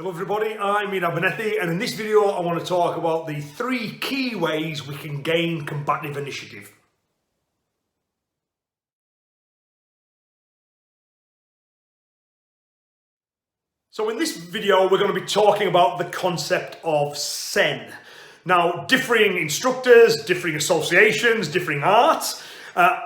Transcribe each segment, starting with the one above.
Hello everybody, I'm Benethi, and in this video I want to talk about the 3 key ways we can gain combative initiative. So in this video we're going to be talking about the concept of Sen. Now, differing instructors, differing associations, differing arts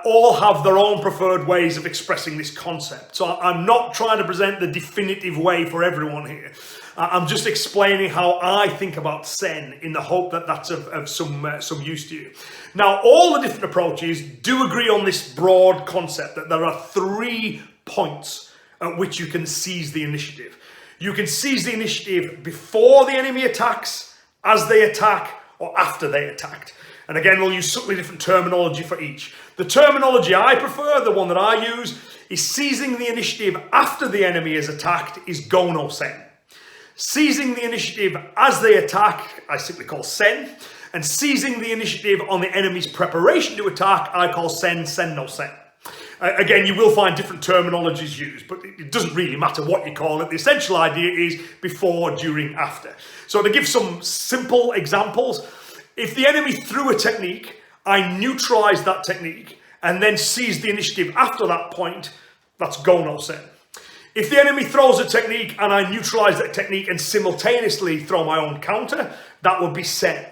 all have their own preferred ways of expressing this concept. So I'm not trying to present the definitive way for everyone here. I'm just explaining how I think about Sen in the hope that that's of some use to you. Now, all the different approaches do agree on this broad concept that there are 3 points at which you can seize the initiative. You can seize the initiative before the enemy attacks, as they attack, or after they attacked. And again, we'll use slightly different terminology for each. The terminology I prefer, the one that I use, is seizing the initiative after the enemy is attacked is Go No Sen. Seizing the initiative as they attack, I simply call Sen. And seizing the initiative on the enemy's preparation to attack, I call Sen No Sen. Again, you will find different terminologies used, but it doesn't really matter what you call it. The essential idea is before, during, after. So to give some simple examples, if the enemy threw a technique, I neutralize that technique and then seize the initiative after that point, that's Go No Sen. If the enemy throws a technique and I neutralize that technique and simultaneously throw my own counter, that would be Sen.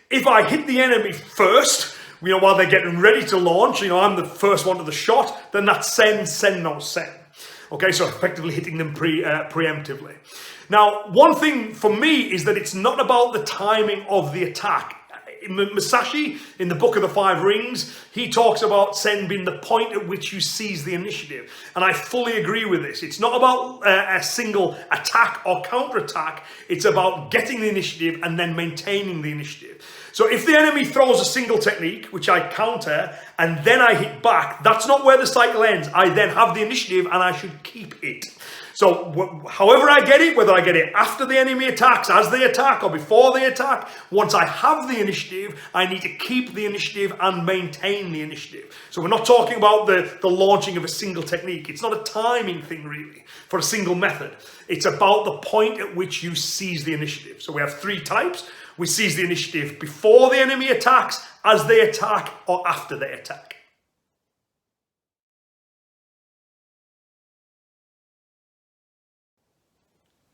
If I hit the enemy first, while they're getting ready to launch, I'm the first one to the shot, then that's Sen No Sen. Okay, so effectively hitting them preemptively. Now, one thing for me is that it's not about the timing of the attack. Musashi, in the Book of the 5 Rings, he talks about Sen being the point at which you seize the initiative. And I fully agree with this. It's not about a single attack or counterattack. It's about getting the initiative and then maintaining the initiative. So if the enemy throws a single technique, which I counter, and then I hit back, that's not where the cycle ends. I then have the initiative and I should keep it. So however I get it, whether I get it after the enemy attacks, as they attack, or before they attack, once I have the initiative, I need to keep the initiative and maintain the initiative. So we're not talking about the launching of a single technique. It's not a timing thing really for a single method. It's about the point at which you seize the initiative. So we have 3 types. We seize the initiative before the enemy attacks, as they attack, or after they attack.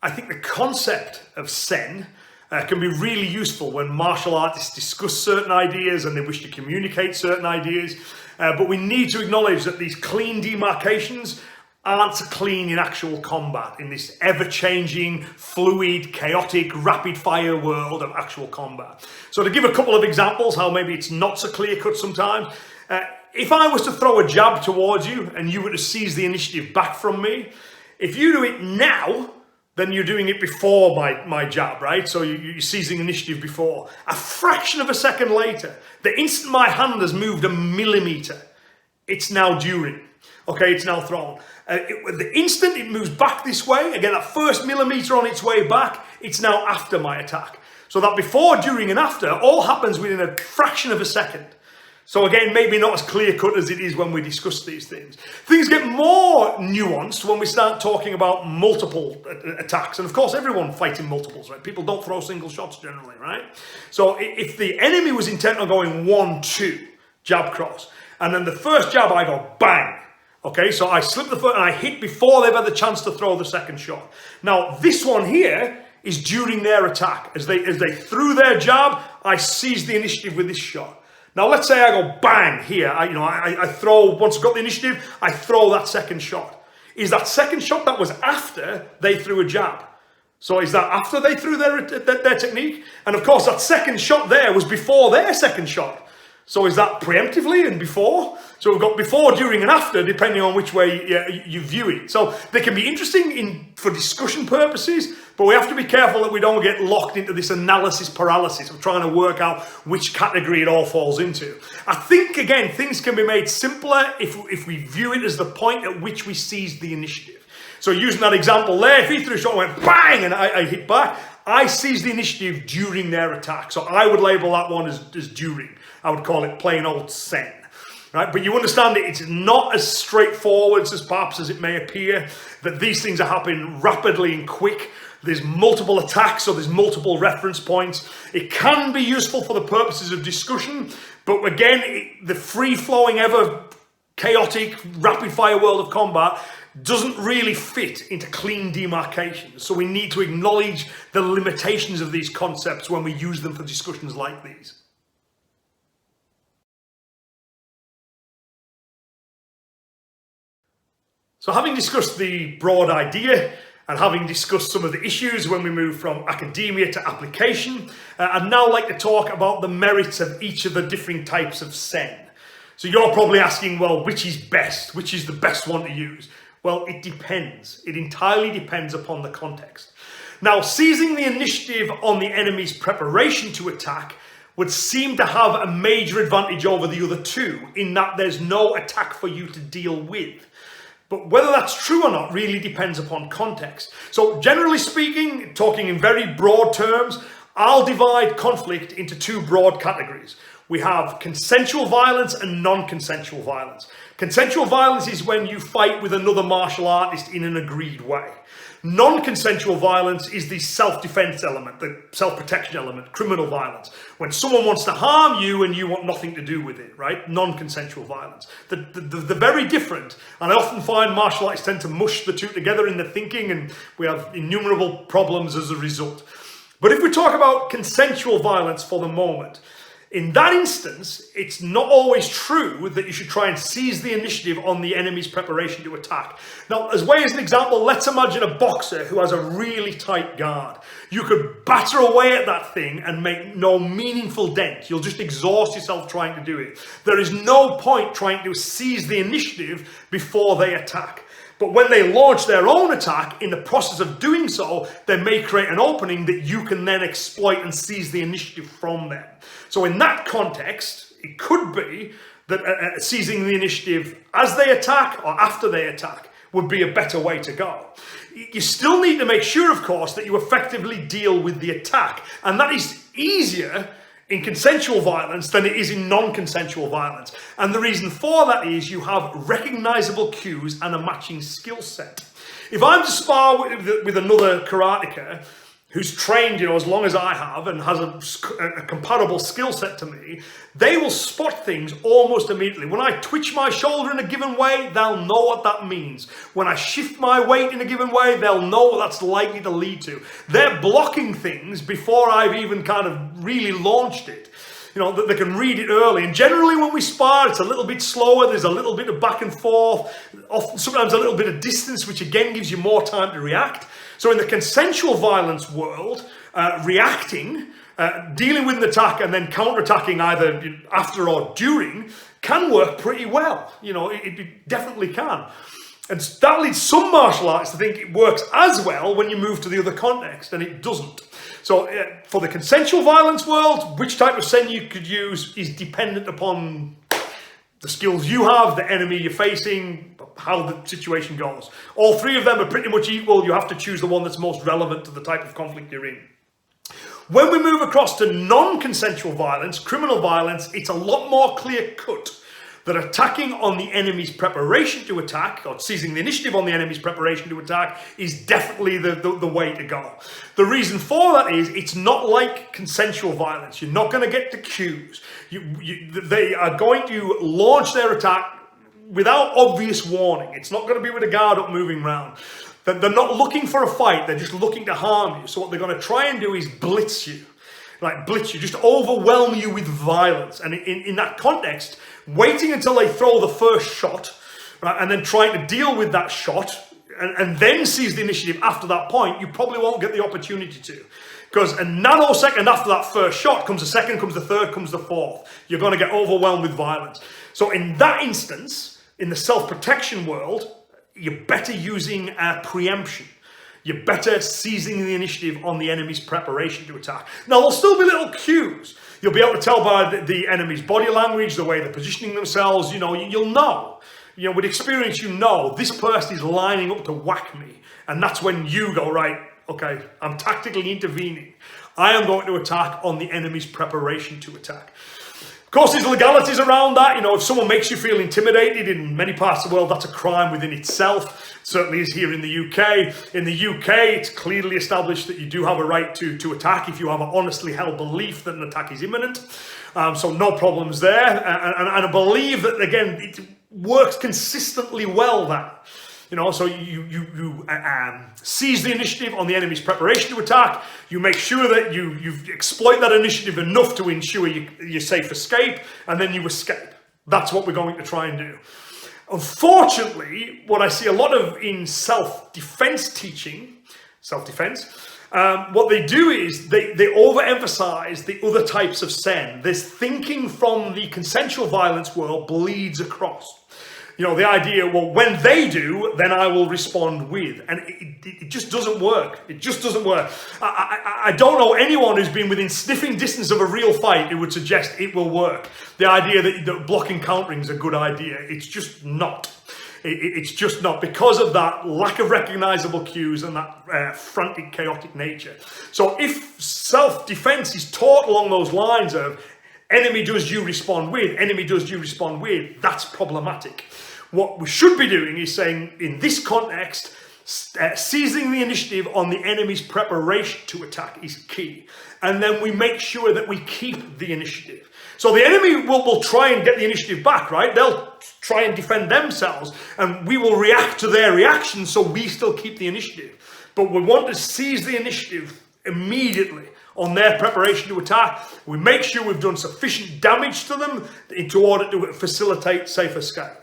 I think the concept of Sen can be really useful when martial artists discuss certain ideas and they wish to communicate certain ideas. But we need to acknowledge that these clean demarcations aren't clean in actual combat, in this ever-changing, fluid, chaotic, rapid-fire world of actual combat. So to give a couple of examples how maybe it's not so clear-cut sometimes, if I was to throw a jab towards you and you were to seize the initiative back from me, if you do it now, then you're doing it before my jab, right? So you're seizing initiative before. A fraction of a second later, the instant my hand has moved a millimeter, it's now during. Okay, it's now thrown. The instant it moves back this way, again, that first millimeter on its way back, it's now after my attack. So that before, during, and after all happens within a fraction of a second. So again, maybe not as clear-cut as it is when we discuss these things. Things get more nuanced when we start talking about multiple attacks. And of course, everyone fights in multiples, right? People don't throw single shots generally, right? So if the enemy was intent on going 1-2, jab cross, and then the first jab I go bang. Okay, so I slip the foot and I hit before they've had the chance to throw the second shot. Now, this one here is during their attack. As they threw their jab, I seized the initiative with this shot. Now, let's say I go bang here. I throw, once I've got the initiative, I throw that second shot. Is that second shot that was after they threw a jab? So is that after they threw their technique? And of course, that second shot there was before their second shot. So is that preemptively and before? So we've got before, during, and after, depending on which way you view it. So they can be interesting for discussion purposes, but we have to be careful that we don't get locked into this analysis paralysis of trying to work out which category it all falls into. I think, again, things can be made simpler if we view it as the point at which we seize the initiative. So using that example there, if he threw a shot and went bang and I hit back, I seized the initiative during their attack. So I would label that one as during. I would call it plain old Sen. Right? But you understand it's not as straightforward as perhaps as it may appear, that these things are happening rapidly and quick. there's multiple attacks, or there's multiple reference points. It can be useful for the purposes of discussion, but again, the free-flowing, ever chaotic, rapid-fire world of combat doesn't really fit into clean demarcations. So we need to acknowledge the limitations of these concepts when we use them for discussions like these. So having discussed the broad idea and having discussed some of the issues when we move from academia to application, I'd now like to talk about the merits of each of the different types of sen. So you're probably asking, well, which is best? Which is the best one to use? Well, it depends. It entirely depends upon the context. Now, seizing the initiative on the enemy's preparation to attack would seem to have a major advantage over the other two, in that there's no attack for you to deal with. But whether that's true or not really depends upon context. So generally speaking, talking in very broad terms, I'll divide conflict into two broad categories. We have consensual violence and non-consensual violence. Consensual violence is when you fight with another martial artist in an agreed way. Non-consensual violence is the self-defense element, the self-protection element, criminal violence. When someone wants to harm you and you want nothing to do with it, right? Non-consensual violence. They're very different. And I often find martial artists tend to mush the two together in their thinking, and we have innumerable problems as a result. But if we talk about consensual violence for the moment, in that instance, it's not always true that you should try and seize the initiative on the enemy's preparation to attack. Now, as an example, let's imagine a boxer who has a really tight guard. You could batter away at that thing and make no meaningful dent. You'll just exhaust yourself trying to do it. There is no point trying to seize the initiative before they attack. But when they launch their own attack, in the process of doing so, they may create an opening that you can then exploit and seize the initiative from them. So in that context, it could be that seizing the initiative as they attack or after they attack would be a better way to go. You still need to make sure, of course, that you effectively deal with the attack. And that is easier in consensual violence than it is in non-consensual violence. And the reason for that is you have recognizable cues and a matching skill set. If I'm to spar with another karateka who's trained, as long as I have and has a comparable skill set to me, they will spot things almost immediately. When I twitch my shoulder in a given way, they'll know what that means. When I shift my weight in a given way, they'll know what that's likely to lead to. They're blocking things before I've even kind of really launched it. That they can read it early. And generally when we spar, it's a little bit slower. There's a little bit of back and forth, often sometimes a little bit of distance, which again gives you more time to react. So in the consensual violence world, reacting, dealing with an attack and then counterattacking either after or during can work pretty well. It definitely can. And that leads some martial arts to think it works as well when you move to the other context, and it doesn't. So for the consensual violence world, which type of sen you could use is dependent upon the skills you have, the enemy you're facing, how the situation goes. All three of them are pretty much equal. You have to choose the one that's most relevant to the type of conflict you're in. When we move across to non-consensual violence, criminal violence, it's a lot more clear-cut that attacking on the enemy's preparation to attack, or seizing the initiative on the enemy's preparation to attack, is definitely the way to go. The reason for that is it's not like consensual violence. You're not going to get the cues. They are going to launch their attack without obvious warning. It's not going to be with a guard up moving around. They're not looking for a fight. They're just looking to harm you. So what they're going to try and do is blitz you. Just overwhelm you with violence. And in that context, waiting until they throw the first shot, right, and then trying to deal with that shot, and then seize the initiative after that point, you probably won't get the opportunity to. Because a nanosecond after that first shot comes the second, comes the third, comes the fourth. You're going to get overwhelmed with violence. So in that instance, in the self-protection world, you're better using preemption. You're better seizing the initiative on the enemy's preparation to attack. Now, there'll still be little cues. You'll be able to tell by the enemy's body language, the way they're positioning themselves. You'll know. With experience, this person is lining up to whack me. And that's when you go, right, okay, I'm tactically intervening. I am going to attack on the enemy's preparation to attack. Of course, there's legalities around that. You know, if someone makes you feel intimidated in many parts of the world, that's a crime within itself. It certainly is here in the UK. In the UK, it's clearly established that you do have a right to attack if you have an honestly held belief that an attack is imminent. So no problems there. And I believe that, again, it works consistently well that. You know, so you seize the initiative on the enemy's preparation to attack. You make sure that you exploit that initiative enough to ensure your safe escape, and then you escape. That's what we're going to try and do. Unfortunately, what I see a lot of in self-defense teaching, what they do is they overemphasize the other types of sen. This thinking from the consensual violence world bleeds across. You know, the idea, well, when they do, then I will respond with. And it just doesn't work. It just doesn't work. I don't know anyone who's been within sniffing distance of a real fight who would suggest it will work. The idea that blocking countering is a good idea. It's just not. It's just not, because of that lack of recognizable cues and that frantic, chaotic nature. So if self-defense is taught along those lines of enemy does, you respond with, enemy does, you respond with, that's problematic. What we should be doing is saying, in this context, seizing the initiative on the enemy's preparation to attack is key. And then we make sure that we keep the initiative. So the enemy will try and get the initiative back, right? They'll try and defend themselves, and we will react to their reaction, so we still keep the initiative. But we want to seize the initiative immediately on their preparation to attack. We make sure we've done sufficient damage to them in order to facilitate safe escape.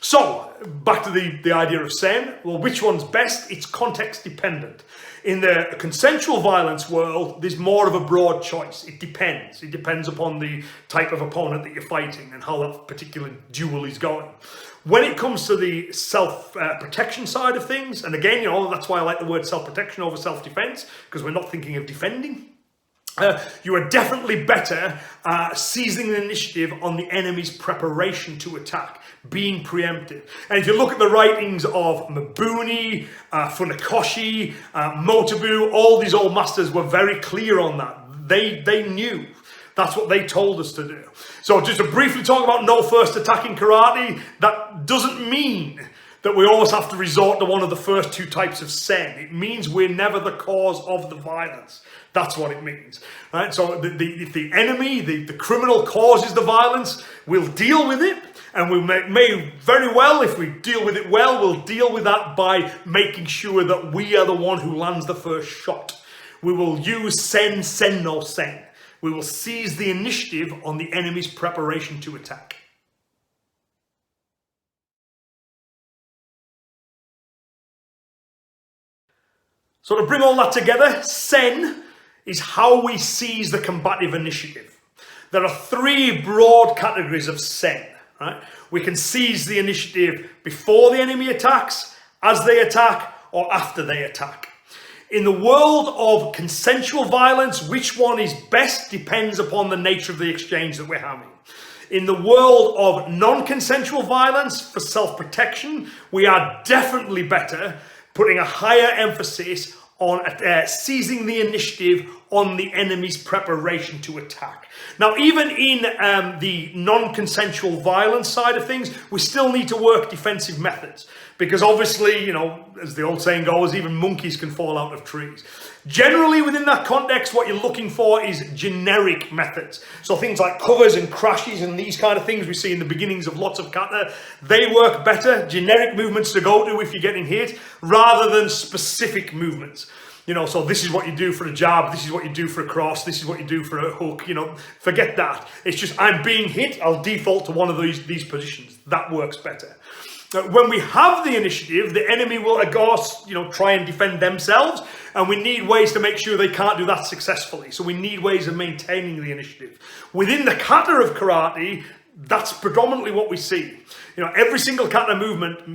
So, back to the idea of sen. Well, which one's best? It's context dependent. In the consensual violence world, there's more of a broad choice. It depends. It depends upon the type of opponent that you're fighting and how that particular duel is going. When it comes to the self-protection side of things, and again, you know, that's why I like the word self-protection over self-defense, because we're not thinking of defending. You are definitely better seizing the initiative on the enemy's preparation to attack, being preemptive. And if you look at the writings of Mabuni, Funakoshi, Motobu, all these old masters were very clear on that. They knew. That's what they told us to do. So just to briefly talk about no first attack in karate, that doesn't mean that we always have to resort to one of the first two types of sen. It means we're never the cause of the violence. That's what it means, right? So if the enemy, the criminal causes the violence, we'll deal with it. And we may very well, if we deal with it well, we'll deal with that by making sure that we are the one who lands the first shot. We will use sen, sen no sen. We will seize the initiative on the enemy's preparation to attack. So to bring all that together, sen is how we seize the combative initiative. There are three broad categories of sen. Right? We can seize the initiative before the enemy attacks, as they attack, or after they attack. In the world of consensual violence, which one is best depends upon the nature of the exchange that we're having. In the world of non-consensual violence, for self-protection, we are definitely better putting a higher emphasis on seizing the initiative on the enemy's preparation to attack. Now, even in the non-consensual violence side of things, we still need to work defensive methods. Because obviously, you know, as the old saying goes, even monkeys can fall out of trees. Generally, within that context, what you're looking for is generic methods. So things like covers and crashes and these kind of things we see in the beginnings of lots of kata, they work better. Generic movements to go to if you're getting hit, rather than specific movements. You know, so this is what you do for a jab, this is what you do for a cross, this is what you do for a hook, you know, forget that. It's just, I'm being hit, I'll default to one of these positions. That works better. When we have the initiative, the enemy will, of course, you know, try and defend themselves, and we need ways to make sure they can't do that successfully. So we need ways of maintaining the initiative. Within the kata of karate, that's predominantly what we see. You know, every single kata movement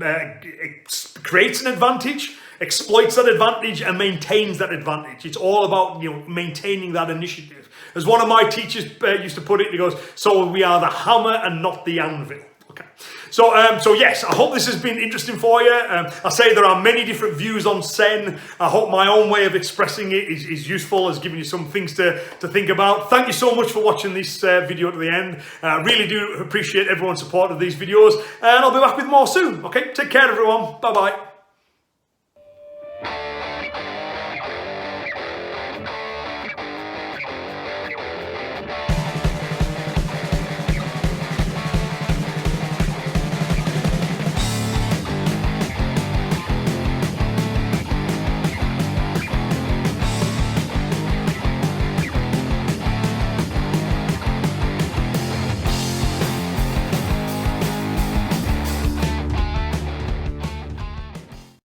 creates an advantage, exploits that advantage, and maintains that advantage. It's all about, you know, maintaining that initiative. As one of my teachers used to put it, he goes, so we are the hammer and not the anvil. Okay. So yes, I hope this has been interesting for you. I say there are many different views on Sen. I hope my own way of expressing it is useful, has given you some things to think about. Thank you so much for watching this video to the end. I really do appreciate everyone's support of these videos, and I'll be back with more soon. Okay, take care everyone. Bye bye.